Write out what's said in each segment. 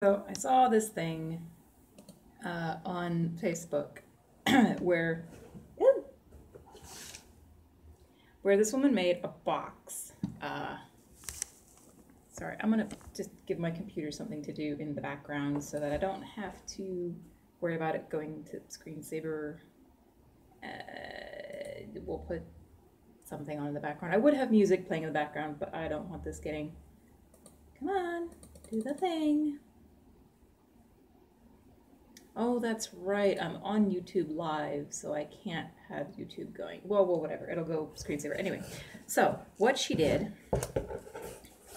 So I saw this thing on Facebook where where this woman made a box. Sorry, I'm gonna just give my computer something to do in the background so that I don't have to worry about it going to screensaver. We'll put something on in the background. I would have music playing in the background, but I don't want this getting. Come on, do the thing. Oh, that's right. I'm on YouTube Live, so I can't have YouTube going. Well, whatever. It'll go screensaver. Anyway, so what she did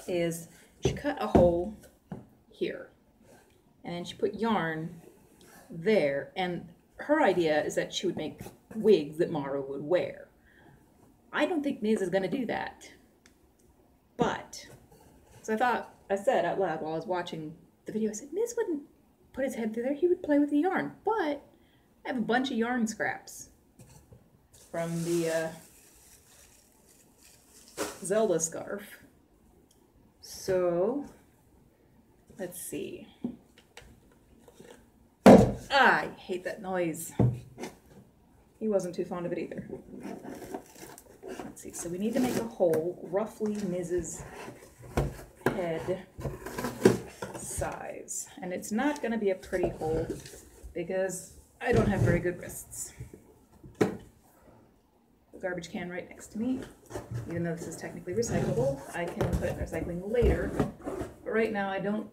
is she cut a hole here, and then she put yarn there, and her idea is that she would make wigs that Maru would wear. I don't think Ms. is going to do that. But, so I said out loud while I was watching the video, I said, Ms. wouldn't put his head through there, he would play with the yarn. But I have a bunch of yarn scraps from the Zelda scarf. So, let's see. I hate that noise. He wasn't too fond of it either. Let's see, so we need to make a hole roughly Mrs. head size. And it's not going to be a pretty hole because I don't have very good wrists. The garbage can right next to me. Even though this is technically recyclable, I can put it in recycling later. But right now I don't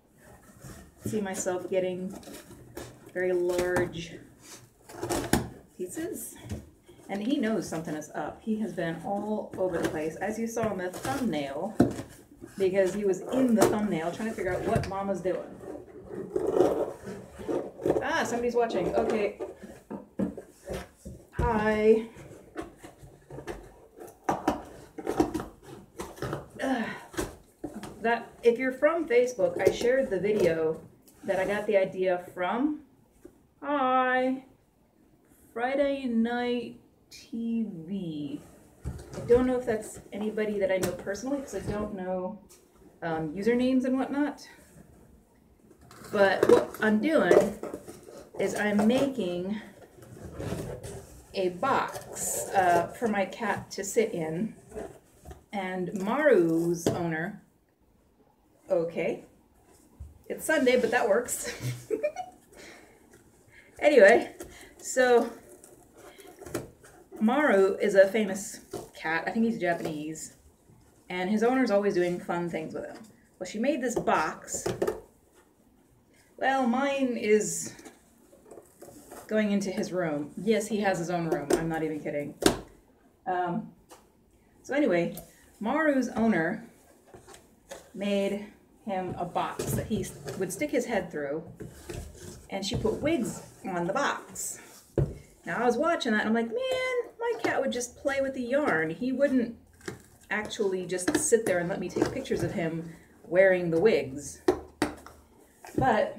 see myself getting very large pieces. And he knows something is up. He has been all over the place, as you saw in the thumbnail, because he was in the thumbnail trying to figure out what Mama's doing. Ah, somebody's watching. Okay. Hi. That if you're from Facebook, I shared the video that I got the idea from. Hi. Friday Night TV. I don't know if that's anybody that I know personally because I don't know usernames and whatnot. But what I'm doing is I'm making a box for my cat to sit in. And Maru's owner, okay, it's Sunday, but that works. Anyway, so Maru is a famous cat. I think he's Japanese. And his owner's always doing fun things with him. Well, she made this box. Well, mine is going into his room. Yes, he has his own room. I'm not even kidding. So anyway, Maru's owner made him a box that he would stick his head through. And she put wigs on the box. Now I was watching that and I'm like, man, my cat would just play with the yarn. He wouldn't actually just sit there and let me take pictures of him wearing the wigs. But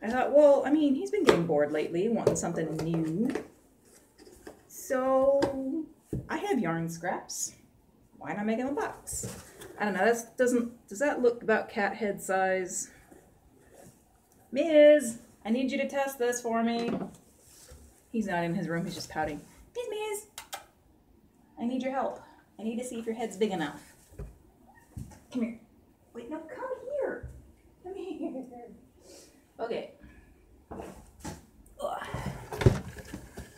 I thought, well, I mean, he's been getting bored lately, wanting something new. So I have yarn scraps. Why not make him a box? I don't know, does that look about cat head size? Miz, I need you to test this for me. He's not in his room, he's just pouting. Miz, I need your help. I need to see if your head's big enough. Come here. Wait, no, come here. Come here. Okay. Ugh.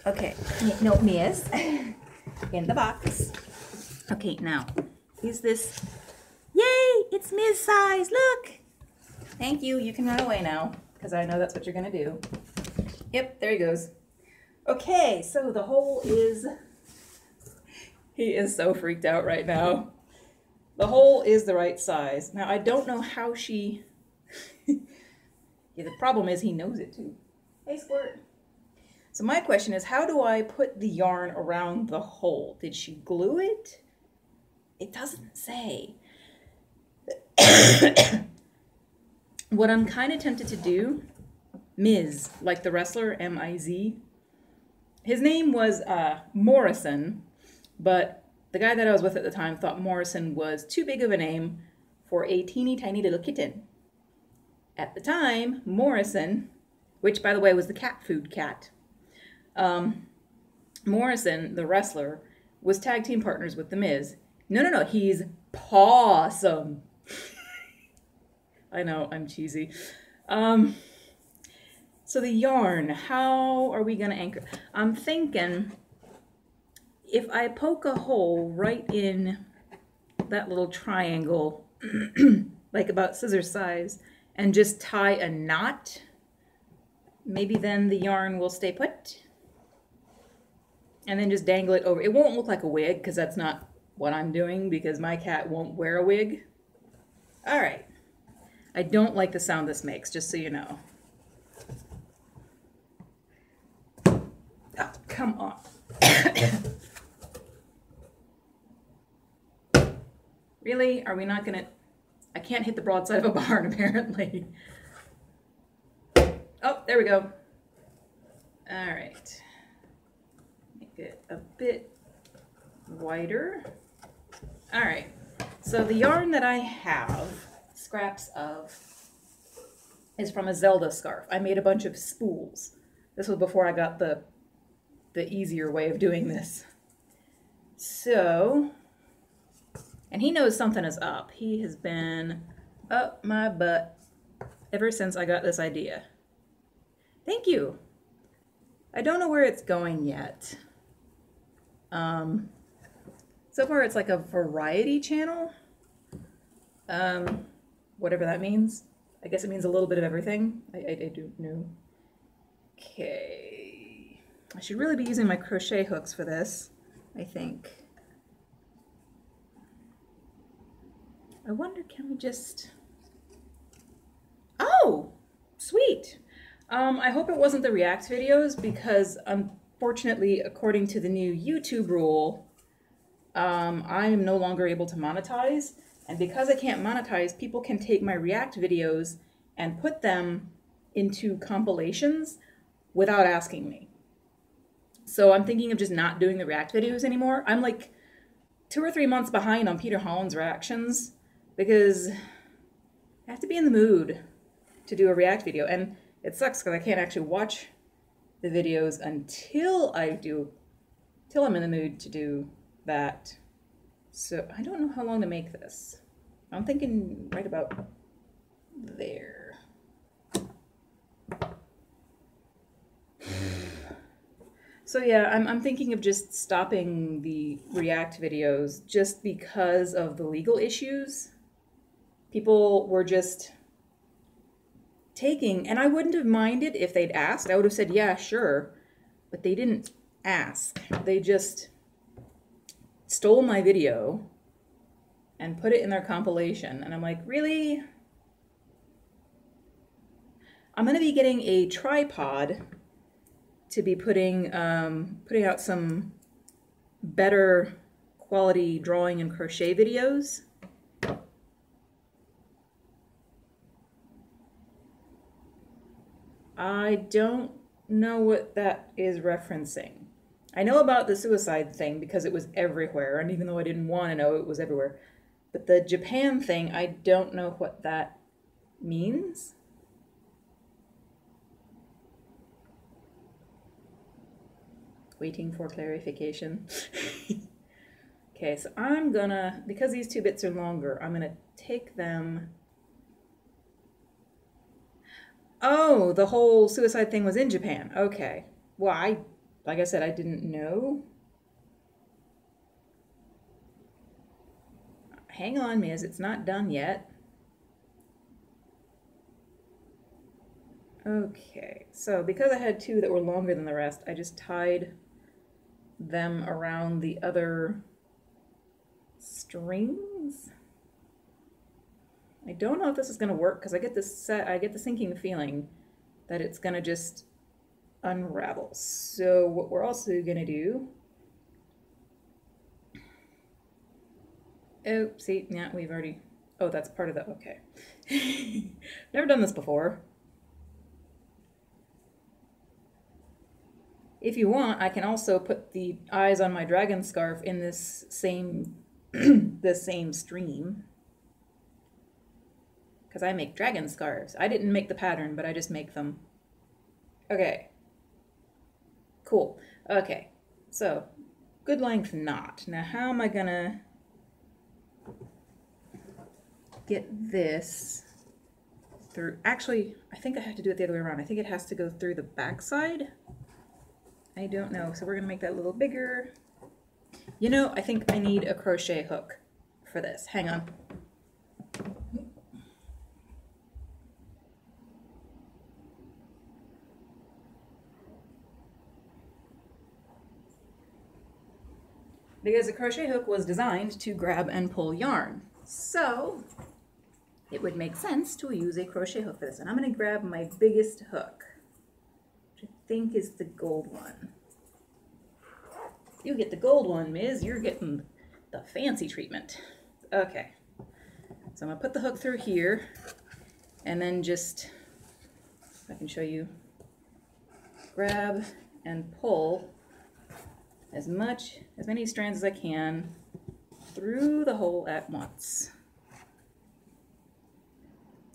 Okay, no, Miz. In the box. Okay, now, is this... Yay, it's Miz size, look! Thank you, you can run away now, because I know that's what you're going to do. Yep, there he goes. Okay, so the hole is... He is so freaked out right now. The hole is the right size. Now, I don't know how she... Yeah, the problem is he knows it too. Hey, Squirt. So my question is, how do I put the yarn around the hole? Did she glue it? It doesn't say. What I'm kind of tempted to do, Miz, like the wrestler, M-I-Z. His name was Morrison, but the guy that I was with at the time thought Morrison was too big of a name for a teeny tiny little kitten. At the time, Morrison, which by the way was the cat food cat, Morrison, the wrestler, was tag team partners with The Miz. No, he's Pawsome. I know, I'm cheesy. So the yarn, how are we gonna anchor? I'm thinking if I poke a hole right in that little triangle, like about scissor size, and just tie a knot, maybe then the yarn will stay put. And then just dangle it over. It won't look like a wig because that's not what I'm doing because my cat won't wear a wig. All right. I don't like the sound this makes, just so you know. Oh, come on. Really? Are we not gonna... I can't hit the broadside of a barn, apparently. Oh, there we go. All right. Make it a bit wider. All right. So the yarn that I have scraps of is from a Zelda scarf. I made a bunch of spools. This was before I got the easier way of doing this. So, and he knows something is up. He has been up my butt ever since I got this idea. Thank you. I don't know where it's going yet. So far it's like a variety channel. Whatever that means. I guess it means a little bit of everything. I don't know. Okay. I should really be using my crochet hooks for this, I think. I wonder, can we just... Oh! Sweet! I hope it wasn't the React videos because unfortunately, according to the new YouTube rule, I am no longer able to monetize. And because I can't monetize, people can take my React videos and put them into compilations without asking me. So I'm thinking of just not doing the React videos anymore. I'm like 2 or 3 months behind on Peter Holland's reactions because I have to be in the mood to do a React video. And it sucks because I can't actually watch the videos until I'm in the mood to do that. So I don't know how long to make this. I'm thinking right about there. So yeah, I'm thinking of just stopping the React videos just because of the legal issues. People were just taking, and I wouldn't have minded if they'd asked. I would have said, yeah, sure. But they didn't ask. They just stole my video and put it in their compilation. And I'm like, really? I'm going to be getting a tripod to be putting out some better quality drawing and crochet videos. I don't know what that is referencing. I know about the suicide thing because it was everywhere, and even though I didn't want to know, it was everywhere. But the Japan thing, I don't know what that means. Waiting for clarification. Okay, so I'm gonna, because these 2 bits are longer, I'm gonna take them. Oh, the whole suicide thing was in Japan. Okay. Well, like I said, I didn't know. Hang on, Miz, it's not done yet. Okay, so because I had 2 that were longer than the rest, I just tied them around the other strings. I don't know if this is going to work because I get the sinking feeling that it's going to just unravel. So what we're also going to do, oh, see, yeah, we've already, oh, that's part of the, okay. Never done this before. If you want, I can also put the eyes on my dragon scarf in this same, the same stream. because I make dragon scarves. I didn't make the pattern, but I just make them. Okay. Cool. Okay. So, good length knot. Now, how am I gonna get this through? Actually, I think I have to do it the other way around. I think it has to go through the back side. I don't know. So we're gonna make that a little bigger. You know, I think I need a crochet hook for this. Hang on. Because a crochet hook was designed to grab and pull yarn. So it would make sense to use a crochet hook for this. And I'm going to grab my biggest hook, which I think is the gold one. You get the gold one, Ms. You're getting the fancy treatment. Okay. So I'm going to put the hook through here and then just, if I can show you, grab and pull as many strands as I can through the hole at once.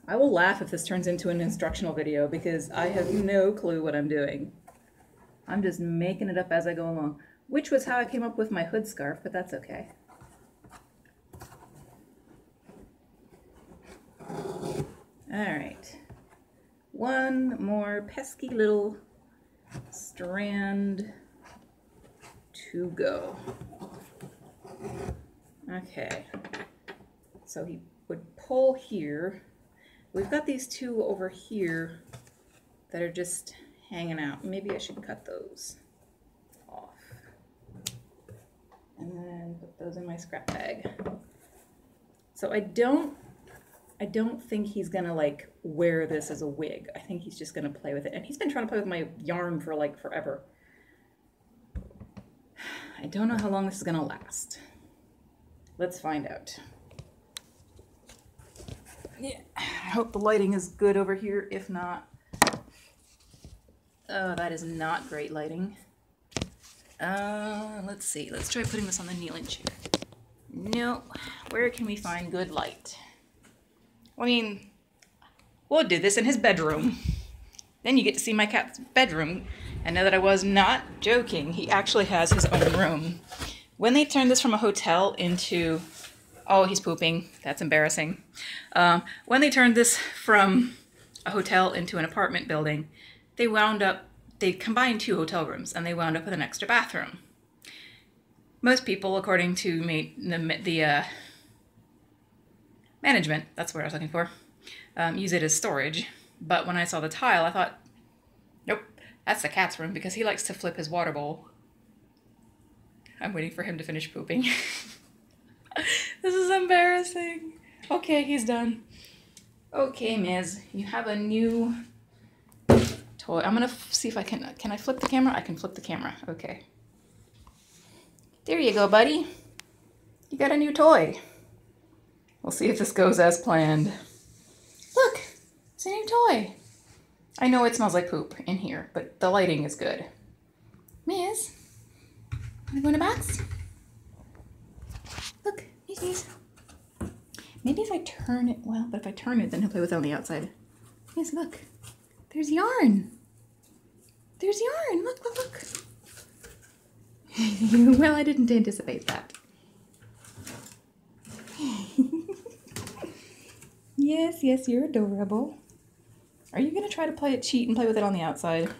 I will laugh if this turns into an instructional video because I have no clue what I'm doing. I'm just making it up as I go along, which was how I came up with my hood scarf, but that's okay. All right, one more pesky little strand to go. Okay, so he would pull here. We've got these two over here that are just hanging out. Maybe I should cut those off and then put those in my scrap bag. So I don't think he's gonna like wear this as a wig. I think he's just gonna play with it. And he's been trying to play with my yarn for like forever. I don't know how long this is gonna last. Let's find out. Yeah, I hope the lighting is good over here. If not, oh, that is not great lighting. Let's see. Let's try putting this on the kneeling chair. No, where can we find good light? I mean, we'll do this in his bedroom. Then you get to see my cat's bedroom. And know that I was not joking. He actually has his own room. When they turned this from a hotel into, oh, he's pooping. That's embarrassing. When they turned this from a hotel into an apartment building, they combined 2 hotel rooms and they wound up with an extra bathroom. Most people, according to the management, that's what I was looking for, use it as storage. But when I saw the tile, I thought, nope. That's the cat's room because he likes to flip his water bowl. I'm waiting for him to finish pooping. This is embarrassing. Okay, he's done. Okay, Ms. You have a new toy. I'm gonna see if I can I flip the camera? I can flip the camera. Okay. There you go, buddy. You got a new toy. We'll see if this goes as planned. Look, it's a new toy. I know it smells like poop in here, but the lighting is good. Miss, wanna go in the box? Look, Miss. Maybe if I turn it, well, but if I turn it, then he'll play with it on the outside. Yes, look. There's yarn. There's yarn. Look, look, look. Well, I didn't anticipate that. Yes, yes, you're adorable. Are you going to try to cheat and play with it on the outside?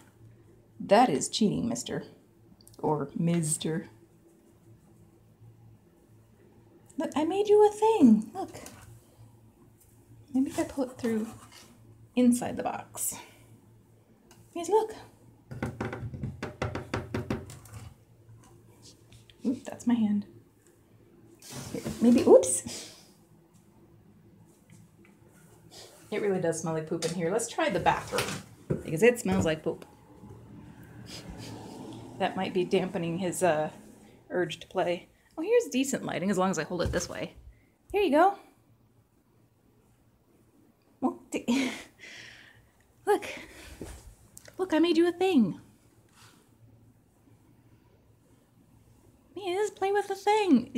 That is cheating, mister. Or mister. Look, I made you a thing. Look. Maybe if I pull it through inside the box. Yes, look. Oop, that's my hand. Here, maybe, oops. It really does smell like poop in here. Let's try the bathroom because it smells like poop. That might be dampening his urge to play. Oh, here's decent lighting as long as I hold it this way. Here you go. Well, look. Look, I made you a thing. Yes, play with the thing.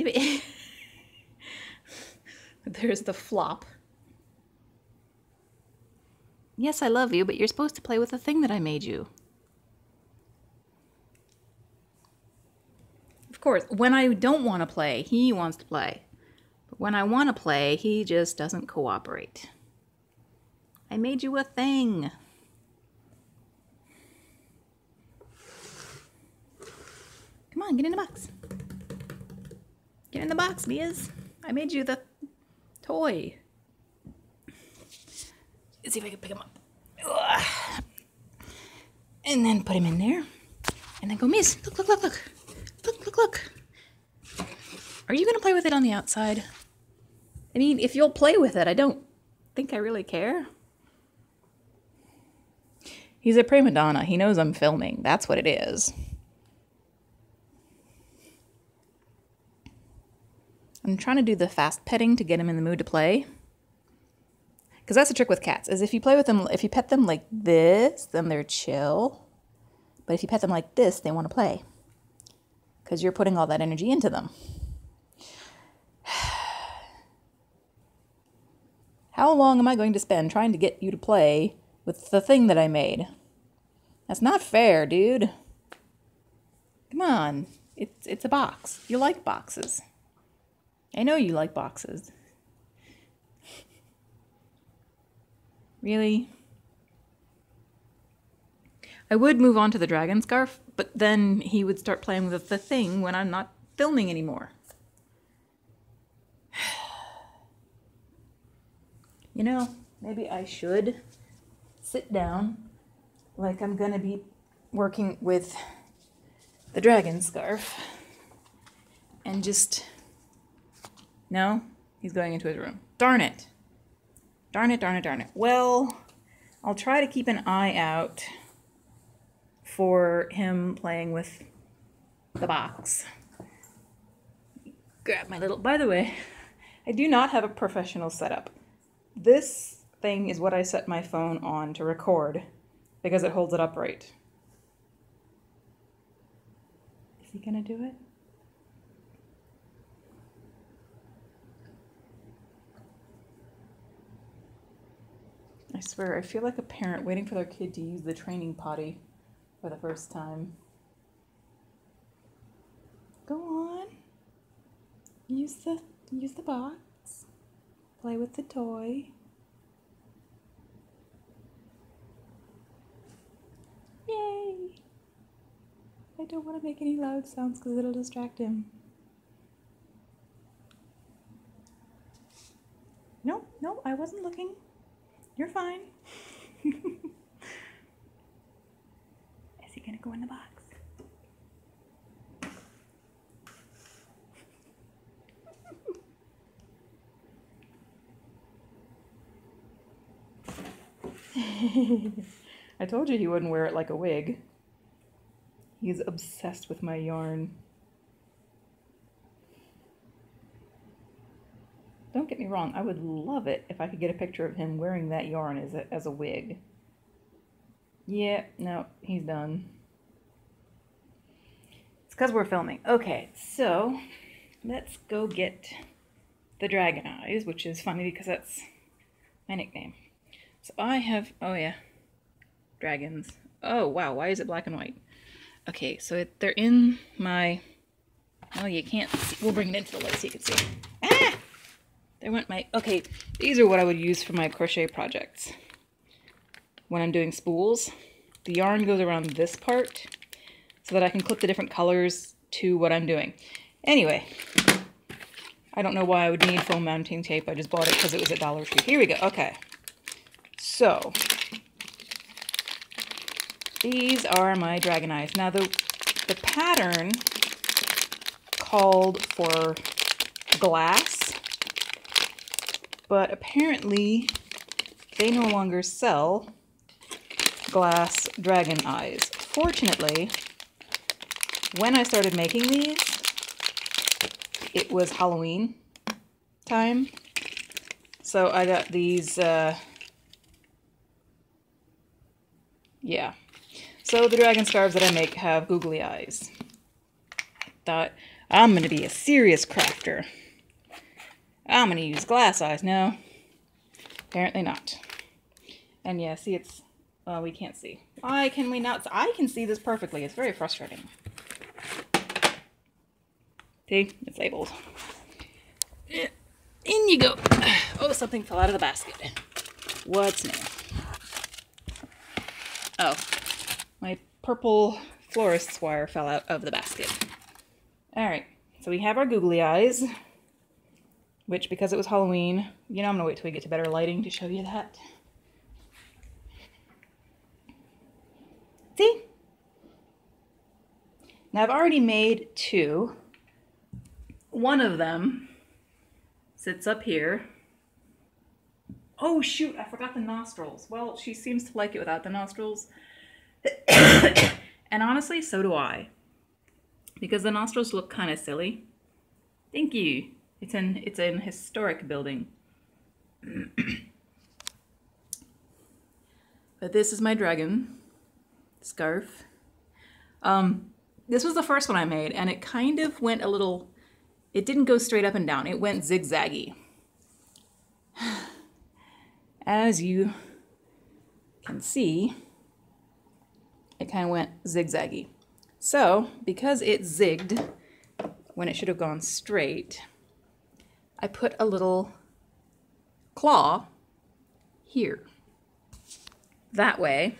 There's the flop. Yes, I love you, but you're supposed to play with the thing that I made you. Of course, when I don't want to play, he wants to play. But when I want to play, he just doesn't cooperate. I made you a thing. Come on, get in the box. Get in the box, Mias. I made you the toy. Let's see if I can pick him up. Ugh. And then put him in there. And then go, Mias, look, look, look, look. Look, look, look. Are you going to play with it on the outside? I mean, if you'll play with it, I don't think I really care. He's a prima donna. He knows I'm filming. That's what it is. I'm trying to do the fast petting to get him in the mood to play. Because that's the trick with cats, is if you play with them, if you pet them like this, then they're chill. But if you pet them like this, they want to play. Because you're putting all that energy into them. How long am I going to spend trying to get you to play with the thing that I made? That's not fair, dude. Come on. It's a box. You like boxes. I know you like boxes. Really? I would move on to the dragon scarf, but then he would start playing with the thing when I'm not filming anymore. You know, maybe I should sit down like I'm gonna be working with the dragon scarf and just... No, he's going into his room. Darn it. Darn it, darn it, darn it. Well, I'll try to keep an eye out for him playing with the box. Grab my little... By the way, I do not have a professional setup. This thing is what I set my phone on to record because it holds it upright. Is he gonna do it? I swear, I feel like a parent waiting for their kid to use the training potty for the first time. Go on. Use the box. Play with the toy. Yay! I don't want to make any loud sounds because it'll distract him. No, no, I wasn't looking. You're fine. Is he gonna go in the box? I told you he wouldn't wear it like a wig. He's obsessed with my yarn. Don't get me wrong, I would love it if I could get a picture of him wearing that yarn as a wig. Yeah, no, he's done. It's because we're filming. Okay, so let's go get the dragon eyes, which is funny because that's my nickname. So I have, oh yeah, dragons. Oh wow, why is it black and white? Okay, so they're in my, oh you can't see. We'll bring it into the light so you can see. Ah! There went my, okay, these are what I would use for my crochet projects. When I'm doing spools, the yarn goes around this part so that I can clip the different colors to what I'm doing. Anyway, I don't know why I would need foam mounting tape. I just bought it because it was at Dollar Tree. Here we go. Okay. So, these are my dragon eyes. Now, the pattern called for glass, but apparently they no longer sell glass dragon eyes. Fortunately, when I started making these, it was Halloween time. So I got these, yeah. So the dragon scarves that I make have googly eyes. Thought, I'm going to be a serious crafter. I'm going to use glass eyes. No, apparently not. And yeah, see, it's, we can't see. Why can we not? I can see this perfectly. It's very frustrating. See, it's labeled. In you go. Oh, something fell out of the basket. What's new? Oh, my purple florist's wire fell out of the basket. All right, so we have our googly eyes, which, because it was Halloween, you know, I'm gonna wait till we get to better lighting to show you that. See? Now I've already made two. One of them sits up here. Oh shoot, I forgot the nostrils. Well, she seems to like it without the nostrils. And honestly, so do I. Because the nostrils look kind of silly. Thank you. It's an historic building. But this is my dragon scarf. This was the first one I made, and it kind of went a little, it didn't go straight up and down. It went zigzaggy. As you can see, it kind of went zigzaggy. So, because it zigged when it should have gone straight, I put a little claw here. That way,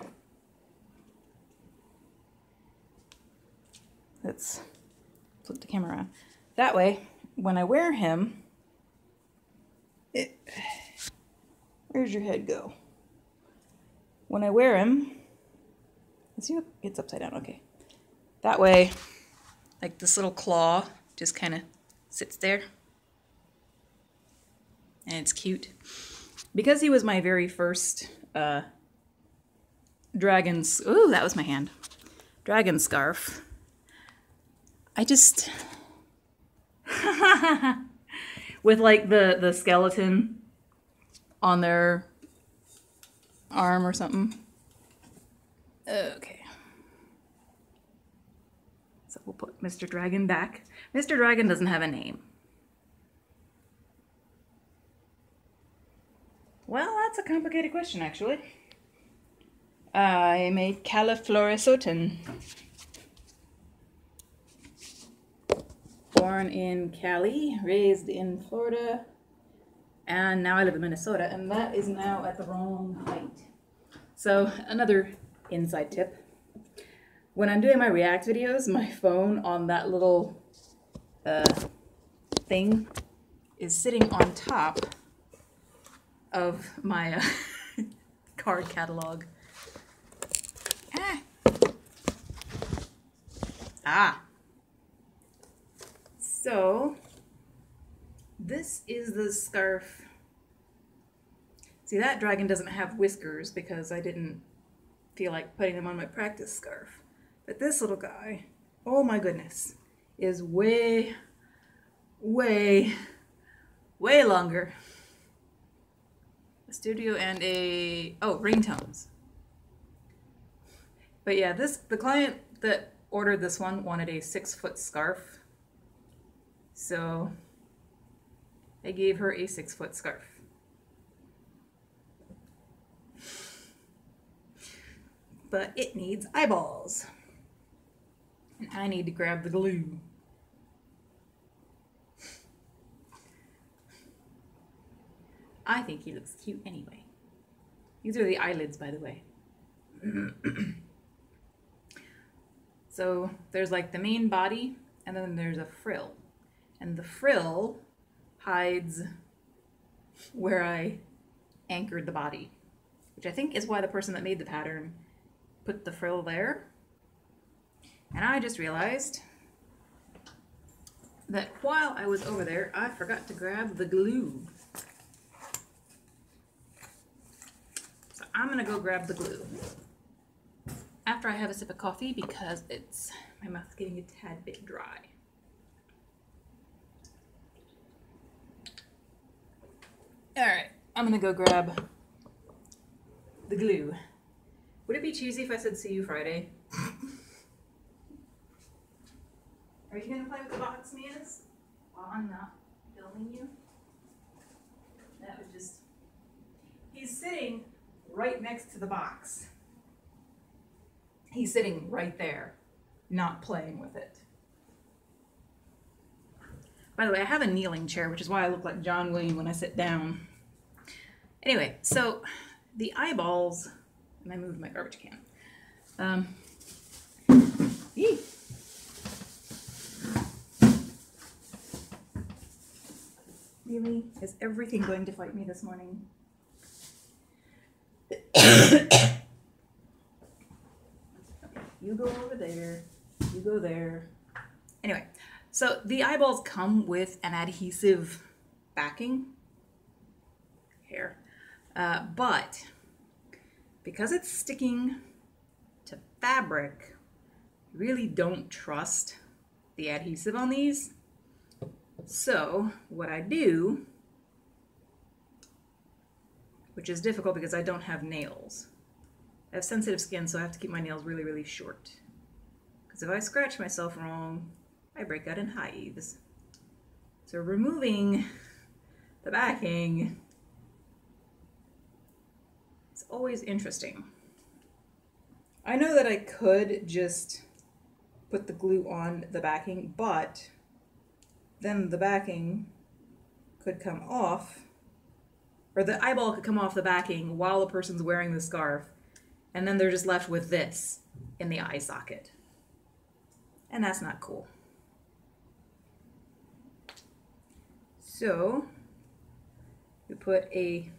let's flip the camera around. That way, when I wear him, where's your head go? When I wear him, let's see if it's upside down, okay. That way, like this little claw just kind of sits there. And it's cute. Because he was my very first dragon's, ooh, that was my hand. Dragon scarf. I just, with like the skeleton on their arm or something. Okay. So we'll put Mr. Dragon back. Mr. Dragon doesn't have a name. Well, that's a complicated question, actually. I'm a Californisotan. Born in Cali, raised in Florida, and now I live in Minnesota, and that is now at the wrong height. So, another inside tip. When I'm doing my React videos, my phone on that little thing is sitting on top of my card catalog. So, this is the scarf. See, that dragon doesn't have whiskers because I didn't feel like putting them on my practice scarf. But this little guy, oh my goodness, is way, way, way longer. A studio and a, oh, ringtones. But yeah, the client that ordered this one wanted a 6-foot scarf. So I gave her a 6-foot scarf. But it needs eyeballs. And I need to grab the glue. I think he looks cute anyway. These are the eyelids, by the way. So there's like the main body, and then there's a frill. And the frill hides where I anchored the body, which I think is why the person that made the pattern put the frill there. And I just realized that while I was over there, I forgot to grab the glue. So I'm gonna go grab the glue after I have a sip of coffee because my mouth's getting a tad bit dry. All right, I'm gonna go grab the glue. Would it be cheesy if I said see you Friday? Are you gonna play with the box, Mias? While I'm not filming you? That was just, he's sitting right next to the box. He's sitting right there, not playing with it. By the way, I have a kneeling chair, which is why I look like John Wayne when I sit down. Anyway, so the eyeballs, and I moved my garbage can. Eee. Really? Is everything going to fight me this morning? You go over there, you go there. Anyway, so the eyeballs come with an adhesive backing here, but because it's sticking to fabric, I really don't trust the adhesive on these. So what I do, which is difficult because I don't have nails. I have sensitive skin, so I have to keep my nails really, really short. Because if I scratch myself wrong, I break out in hives. So removing the backing is always interesting. I know that I could just put the glue on the backing, but then the backing could come off, or the eyeball could come off the backing while the person's wearing the scarf, and then they're just left with this in the eye socket. And that's not cool. So we put a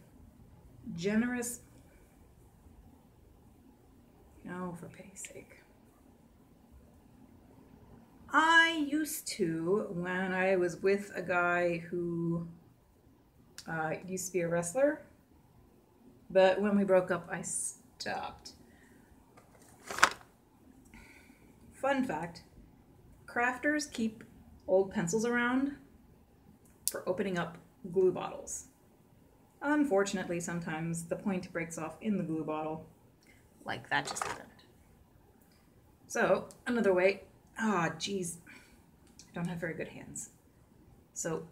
generous, for pity's sake. I used to, when I was with a guy who used to be a wrestler, but when we broke up, I stopped. Fun fact, crafters keep old pencils around for opening up glue bottles. Unfortunately, sometimes the point breaks off in the glue bottle, like that just happened. So, another way, geez, I don't have very good hands. So,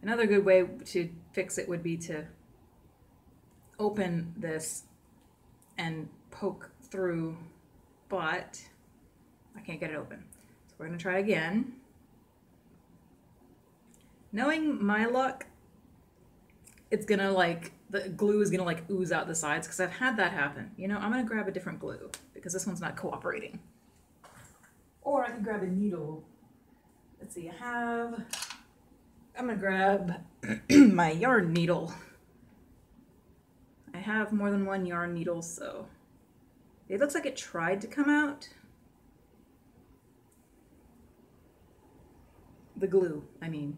another good way to fix it would be to open this and poke through, but I can't get it open. So we're gonna try again. Knowing my luck, it's gonna the glue is gonna ooze out the sides because I've had that happen. I'm gonna grab a different glue because this one's not cooperating. Or I can grab a needle. Let's see, I'm gonna grab my yarn needle. I have more than one yarn needle, so it looks like it tried to come out. The glue, I mean.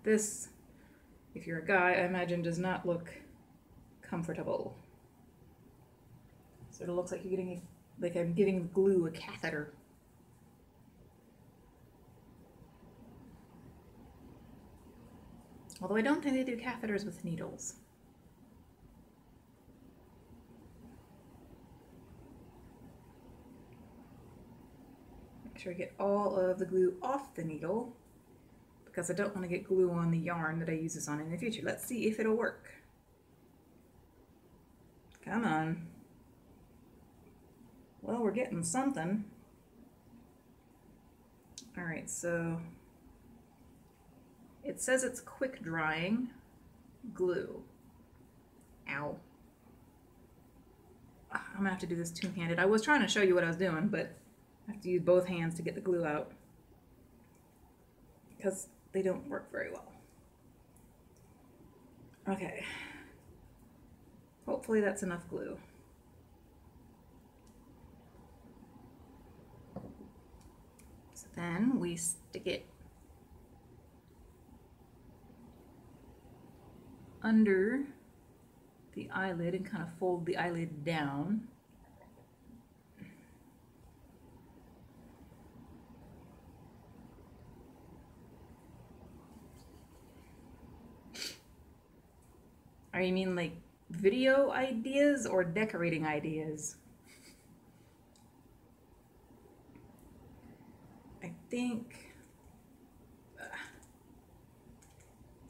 This, if you're a guy, I imagine does not look comfortable. So it looks like you're getting, like I'm giving glue a catheter. Although I don't think they do catheters with needles. Make sure I get all of the glue off the needle, because I don't want to get glue on the yarn that I use this on in the future. Let's see if it'll work. Come on. Well, we're getting something. All right, so it says it's quick drying glue. Ow. I'm gonna have to do this two-handed. I was trying to show you what I was doing, but I have to use both hands to get the glue out because they don't work very well. Okay. Hopefully that's enough glue. So then we stick it under the eyelid and kind of fold the eyelid down. Or you mean like video ideas or decorating ideas? I think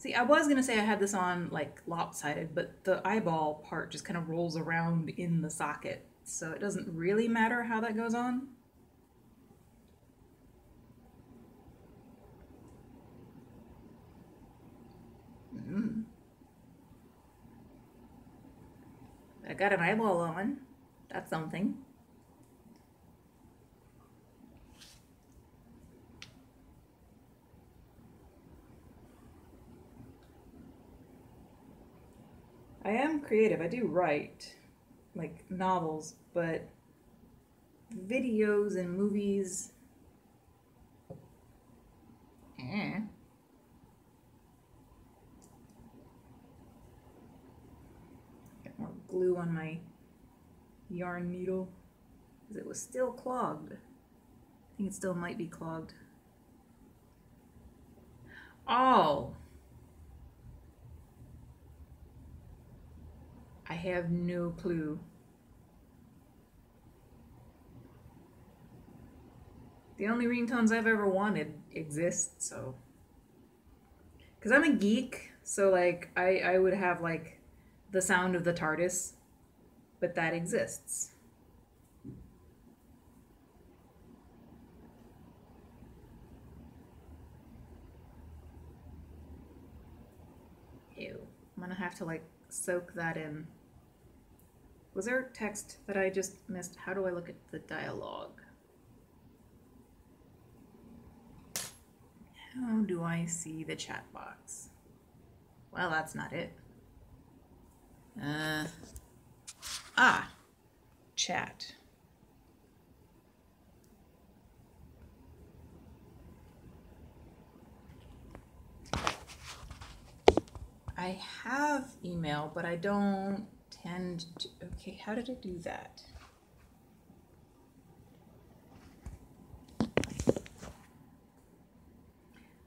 See, I was gonna say I had this on like lopsided, but the eyeball part just kind of rolls around in the socket, so it doesn't really matter how that goes on. I got an eyeball on. That's something. I am creative. I do write, like novels, but videos and movies. Eh. Get more glue on my yarn needle because it was still clogged. I think it still might be clogged. Oh. I have no clue. The only ringtones I've ever wanted exist, so. Because I'm a geek, so like I would have like the sound of the TARDIS, but that exists. Ew. I'm gonna have to like soak that in. Was there text that I just missed? How do I look at the dialogue? How do I see the chat box? Well, that's not it. Chat. I have email, but I don't tend to. Okay, how did I do that?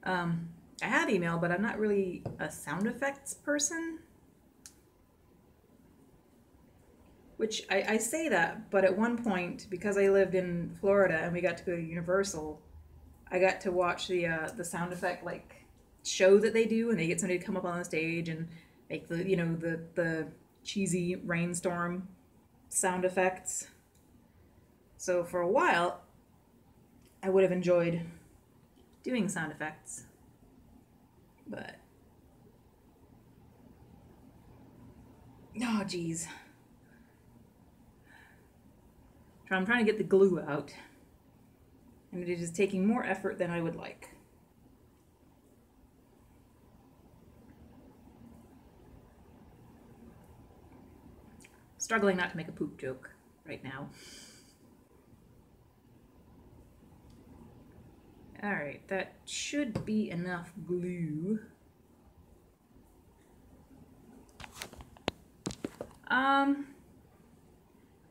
I have email, but I'm not really a sound effects person. Which I say that, but at one point, because I lived in Florida and we got to go to Universal, I got to watch the sound effect like show that they do, and they get somebody to come up on the stage and make the the cheesy rainstorm sound effects. So for a while, I would have enjoyed doing sound effects, but oh geez, I'm trying to get the glue out, and it is taking more effort than I would like. Struggling not to make a poop joke right now. All right, that should be enough glue.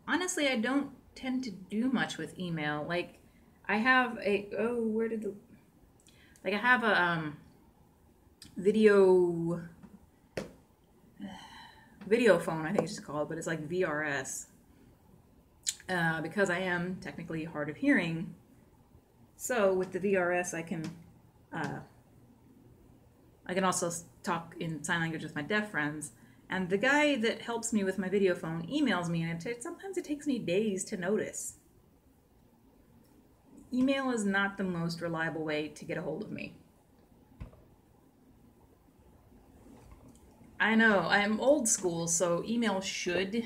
Honestly, I don't tend to do much with email. Like, I have a, I have a video phone, I think it's just called, but it's like VRS. Because I am technically hard of hearing, so with the VRS, I can also talk in sign language with my deaf friends. And the guy that helps me with my video phone emails me, and sometimes it takes me days to notice. Email is not the most reliable way to get a hold of me. I know, I'm old school, so email should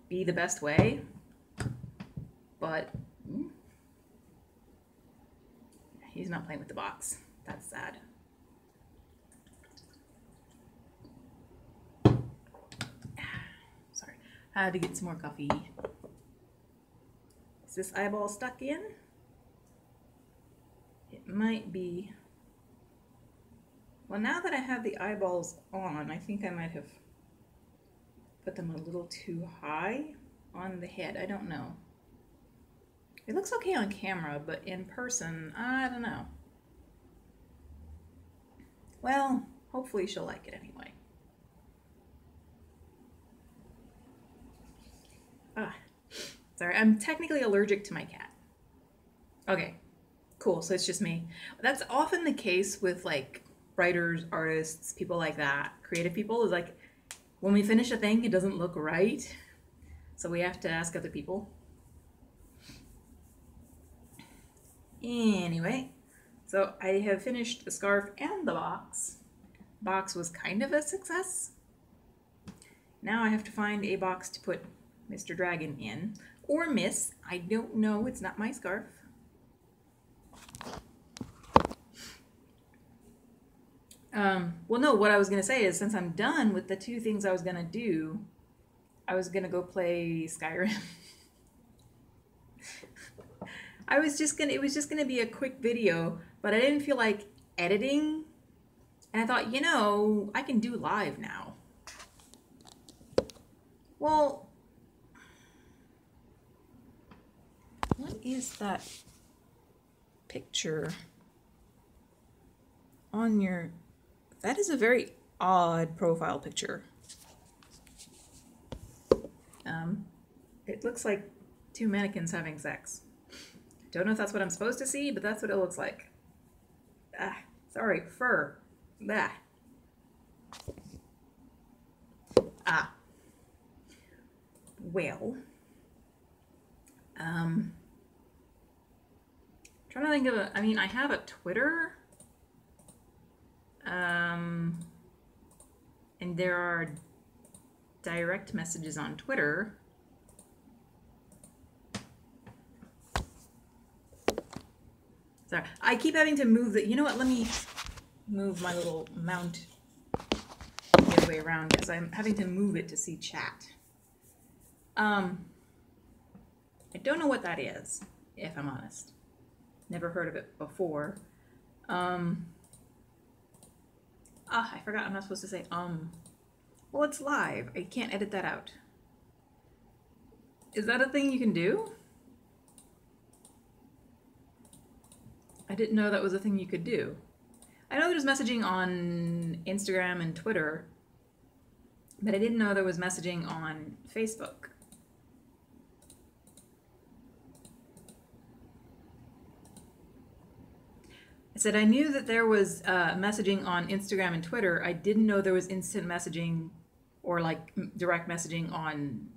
be the best way, but he's not playing with the box. That's sad. Sorry, I had to get some more coffee. Is this eyeball stuck in? It might be. Well, now that I have the eyeballs on, I think I might have put them a little too high on the head. I don't know. It looks okay on camera, but in person, I don't know. Well, hopefully she'll like it anyway. Sorry, I'm technically allergic to my cat. Okay, cool, so it's just me. That's often the case with like writers, artists, people like that, creative people, is like when we finish a thing, it doesn't look right. So we have to ask other people. Anyway, so I have finished the scarf and the box. Box was kind of a success. Now I have to find a box to put Mr. Dragon in. Or Miss. I don't know. It's not my scarf. Well, no, what I was going to say is since I'm done with the two things I was going to do, I was going to go play Skyrim. It was just going to be a quick video, but I didn't feel like editing. And I thought, you know, I can do live now. Well, what is that picture on your... That is a very odd profile picture. It looks like two mannequins having sex. Don't know if that's what I'm supposed to see, but that's what it looks like. Ah, sorry, fur. Bah. Ah. Well. Trying to think of a... I mean, I have a Twitter. And there are direct messages on Twitter. Sorry, I keep having to move the... You know what? Let me move my little mount the other way around because I'm having to move it to see chat. I don't know what that is, if I'm honest. Never heard of it before. I forgot I'm not supposed to say Well, it's live. I can't edit that out. Is that a thing you can do? I didn't know that was a thing you could do. I know there's messaging on Instagram and Twitter, but I didn't know there was messaging on Facebook. I said I knew that there was messaging on Instagram and Twitter. I didn't know there was instant messaging or like direct messaging on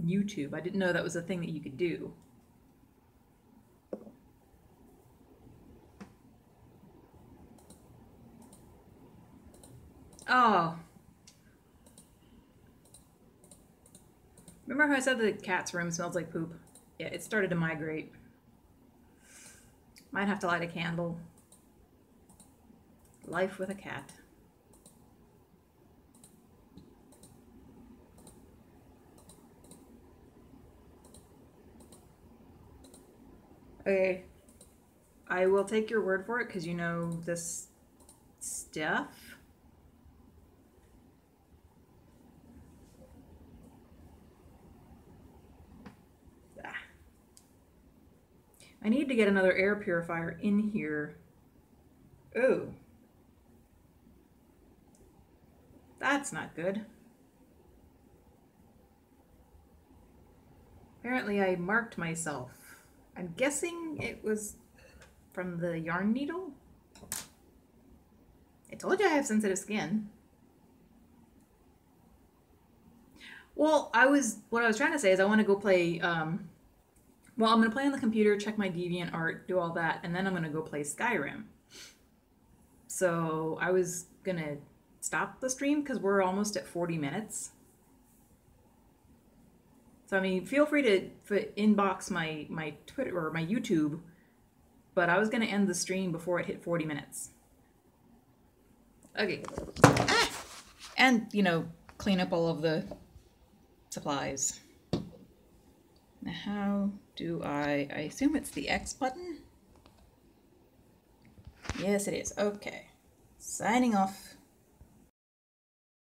YouTube. I didn't know that was a thing that you could do. Oh. Remember how I said the cat's room smells like poop? Yeah, it started to migrate. Might have to light a candle. Life with a cat. Okay. I will take your word for it because you know this stuff. I need to get another air purifier in here. Oh. That's not good. Apparently I marked myself. I'm guessing it was from the yarn needle. I told you I have sensitive skin. Well, what I was trying to say is I want to go play, well, I'm going to play on the computer, check my DeviantArt, do all that, and then I'm going to go play Skyrim. So I was going to stop the stream because we're almost at 40 minutes. So, I mean, feel free to inbox my Twitter or my YouTube, but I was going to end the stream before it hit 40 minutes. Okay. Ah! And, you know, clean up all of the supplies. Now, how do I assume it's the X button? Yes, it is. Okay. Signing off.